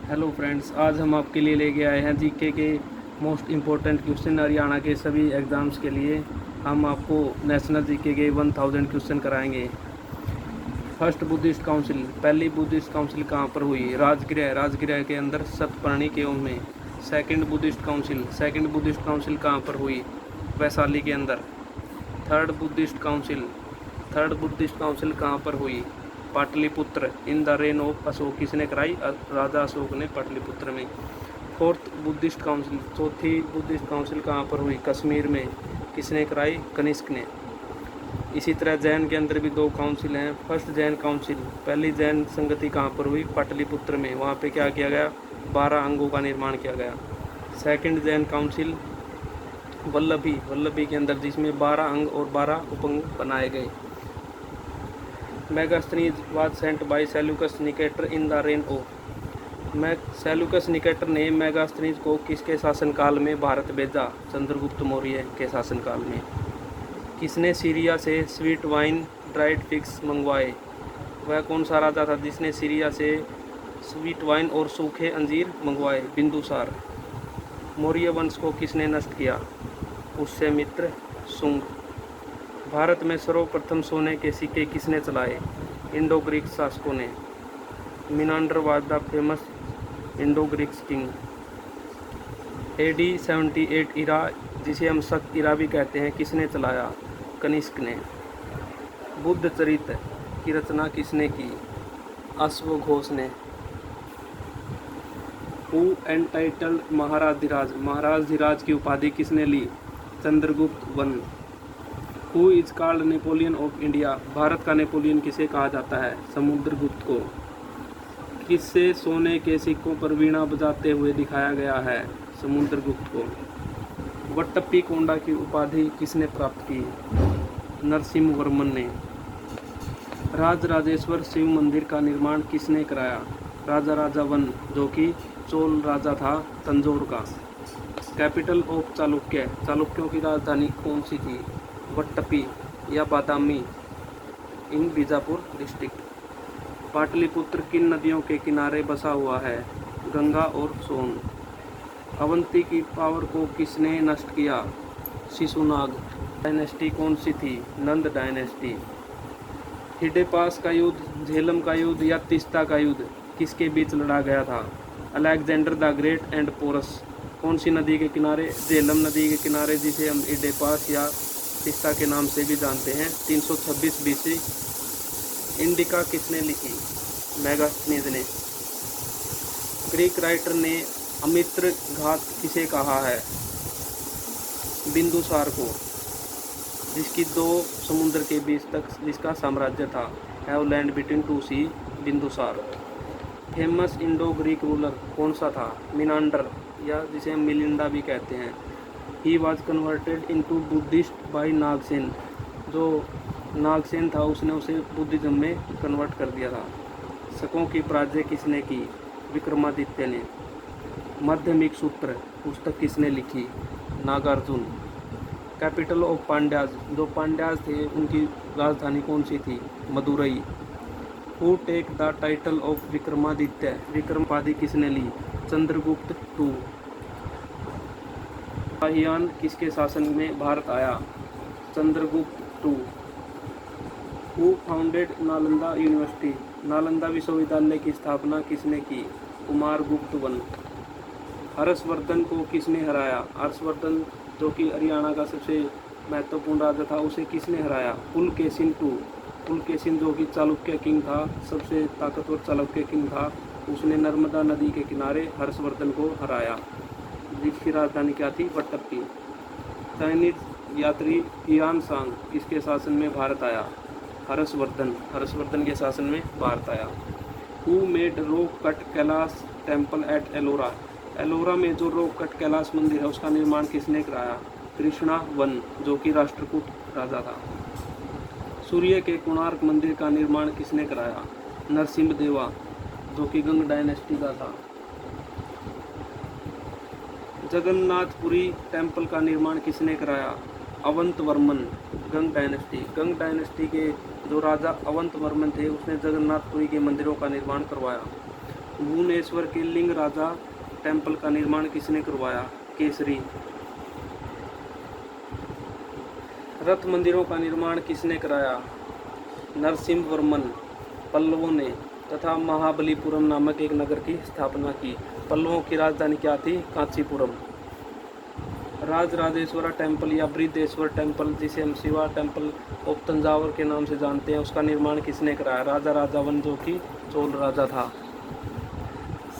Hello friends, आज हम आपके लिए लेके आए हैं जीके के मोस्ट इम्पोर्टेंट क्वेश्चन। हरियाणा के सभी एग्ज़ाम्स के लिए हम आपको नेशनल जीके के 1000 क्वेश्चन कराएंगे। फर्स्ट बुद्धिस्ट काउंसिल, पहली बुद्धिस्ट काउंसिल कहाँ पर हुई? राजगृह के अंदर सतपर्णी के में। सेकंड बुद्धिस्ट काउंसिल कहाँ पर हुई? वैशाली के अंदर। थर्ड बुद्धिस्ट काउंसिल कहाँ पर हुई? Pataliputra. In the rain of Ashok किसने कराई? राजा अशोक ने पाटलिपुत्र में। चौथी बुद्धिस्ट काउंसिल कहाँ पर हुई? कश्मीर में। किसने कराई? कनिष्क ने। इसी तरह जैन के अंदर भी दो काउंसिल हैं। फर्स्ट जैन काउंसिल, पहली जैन संगति कहाँ पर हुई? पाटलिपुत्र में। वहाँ पे क्या किया गया? 12 अंगों का निर्माण किया गया। सेकंड जैन काउंसिल वल्लभी के अंदर, जिसमें 12 अंग और 12 उपअंग बनाए गए। Megasthenes was sent by Seleucus Nicator in the rain of. Seleucus Nicator ने मेगास्थनीज को किसके शासनकाल में भारत भेजा? चंद्रगुप्त मौर्य के शासनकाल में। किसने सीरिया से स्वीट वाइन ड्राइड फिग्स मंगवाए? वह कौन सा राजा था जिसने सीरिया से स्वीट वाइन और सूखे अंजीर मंगवाए? बिंदुसार। मौर्य वंश को किसने नष्ट किया? पुष्यमित्र शुंग। भारत में सर्वप्रथम सोने के सिक्के किसने चलाए? इंडो ग्रीक शासकों ने। Menander was the famous Indo Greek king. AD 78 इरा, जिसे हम शक इरा भी कहते हैं, किसने चलाया? कनिष्क ने। बुद्ध चरित्र की रचना किसने की? अश्वघोष ने। हु एंटाइटल्ड महाराज धीराज की उपाधि किसने ली? Chandragupta one. Who is called Napoleon of India, भारत का नेपोलियन किसे कहा जाता है? समुद्रगुप्त को। किससे सोने के सिक्कों पर वीणा बजाते हुए दिखाया गया है? समुद्रगुप्त को। वट्टप्पी कोंडा की उपाधि किसने प्राप्त की? नरसिम्हवर्मन ने। राजराजेश्वर शिव मंदिर का निर्माण किसने कराया? राजा वन, जो कि चोल राजा था तंजौर का। कैपिटल ऑफ चालुक्यों की राजधानी कौन सी थी? वट्टपी या बादामी इन बीजापुर डिस्ट्रिक्ट। पाटलिपुत्र किन नदियों के किनारे बसा हुआ है? गंगा और सोन। अवंती की पावर को किसने नष्ट किया? शिशुनाग। डायनेस्टी कौन सी थी? नंद डायनेस्टी। हिडेपास का युद्ध, झेलम का युद्ध या तीस्ता का युद्ध किसके बीच लड़ा गया था? Alexander the great and Porus. कौन सी नदी के किनारे? झेलम नदी के किनारे, जिसे हम हिडेपास या तीस्ता के नाम से भी जानते हैं। 326 BC। इंडिका किसने लिखी? मेगास्थनीज ने। ग्रीक राइटर ने अमित्र घात किसे कहा है? बिंदुसार को, जिसकी 2 समुद्र के बीच तक जिसका साम्राज्य था। Have land between 2 sea, Bindusara. Famous Indo Greek ruler कौन सा था? मिनांडर, या जिसे हम मिलिंडा भी कहते हैं। He was converted into Buddhist by Nagasena. जो नागसेन था उसने उसे बुद्धिज्म में कन्वर्ट कर दिया था। शकों की पराजय किसने की? विक्रमादित्य ने। माध्यमिक सूत्र पुस्तक किसने लिखी? नागार्जुन। कैपिटल ऑफ पांड्याज, जो पांड्याज थे उनकी राजधानी कौन सी थी? Madurai. Who take the title of Vikramaditya, Vikram उपाधि किसने ली? चंद्रगुप्त II। शाहीयान किसके शासन में भारत आया? Chandragupta II। Who founded Nalanda university, Nalanda विश्वविद्यालय की स्थापना किसने की? कुमारगुप्त वन। हर्षवर्धन को किसने हराया? हर्षवर्धन, जो कि हरियाणा का सबसे महत्वपूर्ण राजा था, उसे किसने हराया? पुलकेशिन II। पुलकेशिन, जो कि चालुक्य किंग था, सबसे ताकतवर चालुक्य किंग था, उसने नर्मदा नदी के किनारे हर्षवर्धन को हराया, जिसकी राजधानी क्या थी? वट्टप्पी। चाइनीज यात्री हियान सांग किसके शासन में भारत आया? हर्षवर्धन के शासन में भारत आया। Who made rock cut Kailash temple at Ellora, Ellora में जो रॉक कट कैलाश मंदिर है उसका निर्माण किसने कराया? कृष्णा वन, जो कि राष्ट्रकूट राजा था। सूर्य के कोणार्क मंदिर का निर्माण किसने कराया? नरसिम्हदेवा, जो कि गंग डायनेस्टी का था। जगन्नाथपुरी टेम्पल का निर्माण किसने कराया? अवंतवर्मन, गंग डायनेस्टी के जो राजा अवंतवर्मन थे उसने जगन्नाथपुरी के मंदिरों का निर्माण करवाया। भुवनेश्वर के लिंग राजा टेम्पल का निर्माण किसने करवाया? केसरी। रथ मंदिरों का निर्माण किसने कराया? नरसिंहवर्मन पल्लवों ने तथा महाबलीपुरम नामक एक नगर की स्थापना की। पल्लवों की राजधानी क्या थी? कांचीपुरम। राजराजेश्वरा टेम्पल या बृहदेश्वर टेम्पल, जिसे हम शिवा टेम्पल ऑफ तंजावर के नाम से जानते हैं, उसका निर्माण किसने कराया? राजा राजावन, जो कि चोल राजा था।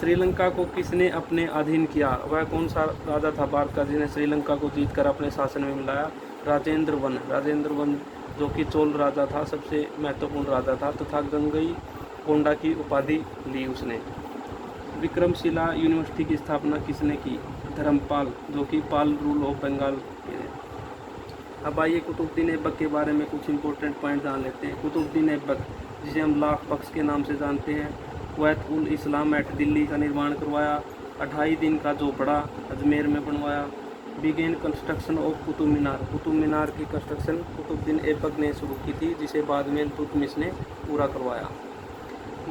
श्रीलंका को किसने अपने अधीन किया? वह कौन सा राजा था भारत का जिन्हें श्रीलंका को जीतकर अपने शासन में मिलाया? राजेंद्र वन। राजेंद्र वन जो कि चोल राजा था, सबसे महत्वपूर्ण राजा था, तथा गंगई कोंडा की उपाधि ली उसने। विक्रमशिला यूनिवर्सिटी की स्थापना किसने की? धर्मपाल, जो कि पाल रूल ऑफ बंगाल के। अब आइए कुतुबुद्दीन ऐबक के बारे में कुछ इंपॉर्टेंट पॉइंट जान लेते हैं। कुतुबुद्दीन ऐबक, जिसे हम लाख बख्श के नाम से जानते हैं, कुवैत उल इस्लाम एट दिल्ली का निर्माण करवाया। 28 दिन का झोपड़ा अजमेर में बनवाया। Begin construction of Qutub Minar, Qutub Minar की कंस्ट्रक्शन कुतुबुद्दीन ऐबक ने शुरू की थी, जिसे बाद में इल्तुतमिश ने पूरा करवाया।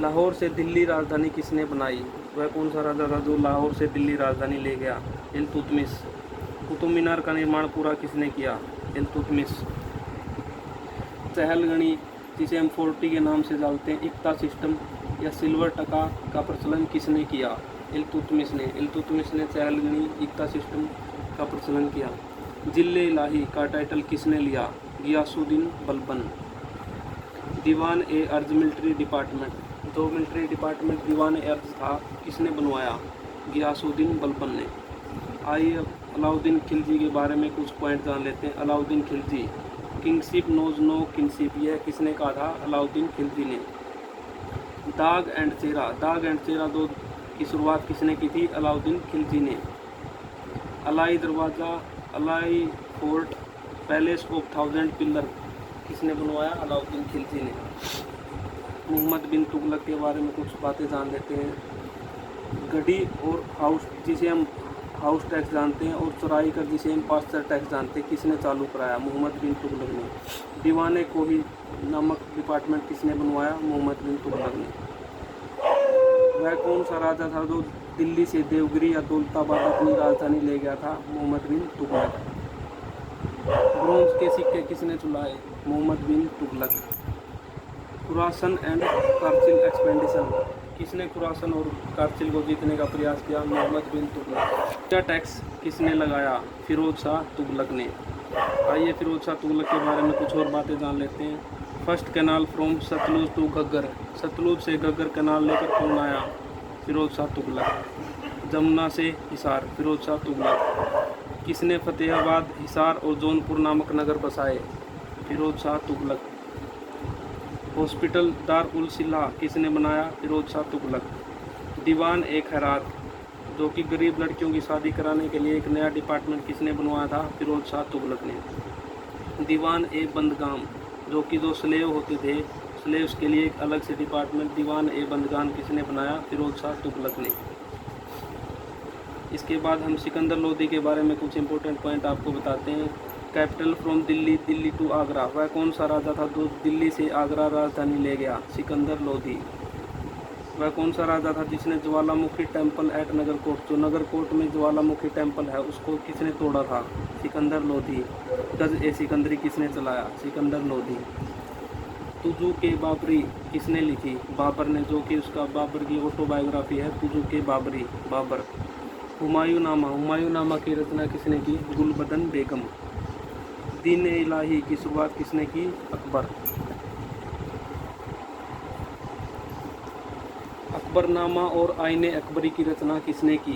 लाहौर से दिल्ली राजधानी किसने बनाई? वह कौन सा राजा था जो लाहौर से दिल्ली राजधानी ले गया? इल्तुतमिश। कुतुब मीनार का निर्माण पूरा किसने किया? इल्तुतमिश। चहलगणी, जिसे हम 40 के नाम से जानते हैं, इक्ता सिस्टम या सिल्वर टका का प्रचलन किसने किया? इल्तुतमिश ने। इल्तुतमिश ने चहलगणी इक्ता सिस्टम का प्रचलन किया। जिले इलाही का टाइटल किसने लिया? गियासुद्दीन बलबन। दीवान ए अर्ज मिलिट्री डिपार्टमेंट, जो मिलिट्री डिपार्टमेंट दीवान ए अर्ज था, किसने बनवाया? गियासुद्दीन बलबन ने। आइए अलाउद्दीन खिलजी के बारे में कुछ पॉइंट जान लेते हैं। Alauddin Khilji, kingship knows no kingship, यह किसने कहा था? अलाउद्दीन खिलजी ने। दाग एंड चेहरा, दाग एंड चेहरा दो की शुरुआत किसने की थी? अलाउद्दीन खिलजी ने। Alai Darwaza, Alai fort, palace of 1000 pillar किसने बनवाया? अलाउद्दीन खिलजी ने। मोहम्मद बिन तुगलक के बारे में कुछ बातें जान लेते हैं। गढ़ी और हाउस, जिसे हम हाउस टैक्स जानते हैं, और चुराई कर, जिसे हम पास्टर टैक्स जानते हैं, किसने चालू कराया? मोहम्मद बिन तुगलक ने। दीवाने कोही नामक डिपार्टमेंट किसने बनवाया? मोहम्मद बिन तुगलक ने। वह कौन सा राजा था जो दिल्ली से देवगिरी या दौलताबाद अपनी राजधानी ले गया था? मोहम्मद बिन तुगलक। ब्रोंज के सिक्के किसने चुलाए? मोहम्मद बिन तुगलक। खुरासन एंड कारचिल एक्सपेंडिशन, किसने खुरासन और कारचिल को जीतने का प्रयास किया? मोहम्मद बिन तुगलक। क्या टैक्स किसने लगाया? फिरोज शाह तुगलक ने। आइए फिरोज शाह तुगलक के बारे में कुछ और बातें जान लेते हैं। First canal from Sutlej to Ghaggar, Sutlej से घग्गर कैनाल लेकर कौन आया? फिरोज शाह तुगलक। जमुना से हिसार, फिरोज शाह तुगलक। किसने फतेहाबाद, हिसार और जौनपुर नामक नगर बसाए? फिरोज शाह तुगलक। हॉस्पिटल दार उल सिला किसने बनाया? फिरोज शाह तुगलक। दीवान ए खैरात, जो कि गरीब लड़कियों की शादी कराने के लिए एक नया डिपार्टमेंट किसने बनवाया था? फिरोज शाह तुगलक ने। दीवान ए बंदगाम, जो कि जो स्लेव होते थे, स्लेव्स के लिए एक अलग से डिपार्टमेंट दीवान ए बंदगाम किसने बनाया? फिरोज शाह तुगलक ने। इसके बाद हम सिकंदर लोदी के बारे में कुछ इंपॉर्टेंट पॉइंट आपको बताते हैं। Capital from Delhi, Delhi to Agra, वह कौन सा राजा था जो दिल्ली से आगरा राजधानी ले गया? सिकंदर लोदी। वह कौन सा राजा था जिसने ज्वालामुखी टेम्पल एट नगरकोट, जो नगरकोट में ज्वालामुखी टेम्पल है, उसको किसने तोड़ा था? सिकंदर लोधी। गज ए सिकंदरी किसने चलाया? सिकंदर लोधी। तुजू के बाबरी किसने लिखी? बाबर ने, जो कि उसका बाबर की ऑटोबायोग्राफी है, तुजू के बाबरी, बाबर। हुमायूंनामा, हुमायूंनामा की रचना किसने की? गुलबदन बेगम। दीन इलाही की शुरुआत किसने की? अकबर। अकबरनामा और आईने अकबरी की रचना किसने की?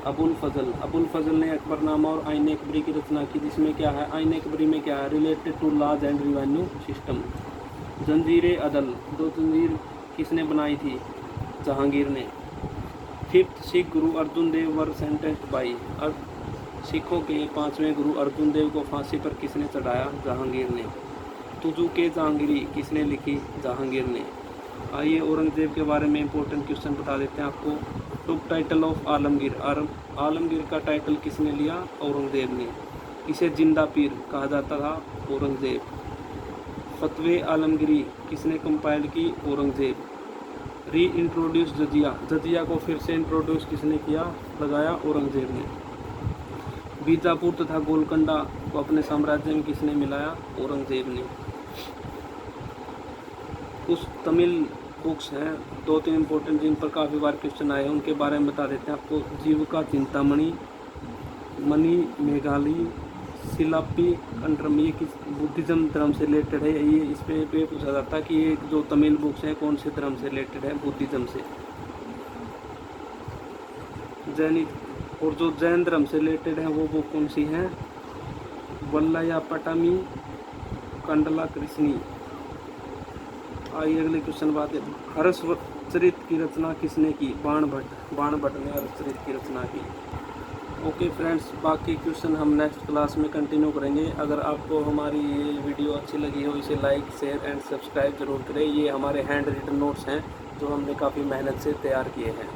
अबुल फजल। अबुल फजल ने अकबरनामा और आईने अकबरी की रचना की, जिसमें क्या है? आईने अकबरी में क्या है? Related to laws and revenue system. जंजीर अदल, दो जंजीर किसने बनाई थी? जहांगीर ने। Fifth Sikh Guru Arjun Dev were sentenced by, सिखों के 5वें गुरु अर्जुन देव को फांसी पर किसने चढ़ाया? जहांगीर ने। तुजू के जहांगीरी किसने लिखी? जहांगीर ने। आइए औरंगजेब के बारे में इंपॉर्टेंट क्वेश्चन बता देते हैं आपको। टुक टाइटल ऑफ आलमगीर, आलमगीर का टाइटल किसने लिया? औरंगजेब ने। इसे जिंदा पीर कहा जाता था? औरंगजेब। फतवे आलमगीरी किसने कंपाइल की? औरंगजेब। री इंट्रोड्यूस जजिया, जजिया को फिर से इंट्रोड्यूस किसने किया, लगाया औरंगजेब ने। बीजापुर तथा गोलकोंडा को अपने साम्राज्य में किसने मिलाया, औरंगजेब ने। कुछ तमिल बुक्स हैं, 2-3 इंपॉर्टेंट जिन पर काफ़ी बार क्वेश्चन आए, उनके बारे में बता देते हैं आपको। जीविका चिंतामणि, मणि मेघाली, सिलापी कंट्रम, ये किस बुद्धिज्म धर्म से रिलेटेड है। ये इस पे पूछा जाता है कि ये जो तमिल बुक्स हैं कौन से धर्म से रिलेटेड है, बुद्धिज्म से। जैनिक, और जो जैन धर्म से रिलेटेड है वो बुक कौन सी है, वल्लयापट्टमी कंडला कृष्णी। आइए अगले क्वेश्चन बात है, हर्षचरित की रचना किसने की, बाणभट्ट ने हर्षचरित की रचना की। ओके फ्रेंड्स, बाकी क्वेश्चन हम नेक्स्ट क्लास में कंटिन्यू करेंगे। अगर आपको हमारी ये वीडियो अच्छी लगी हो इसे लाइक शेयर एंड सब्सक्राइब जरूर करें। ये हमारे हैंड रिटन नोट्स हैं जो हमने काफ़ी मेहनत से तैयार किए हैं।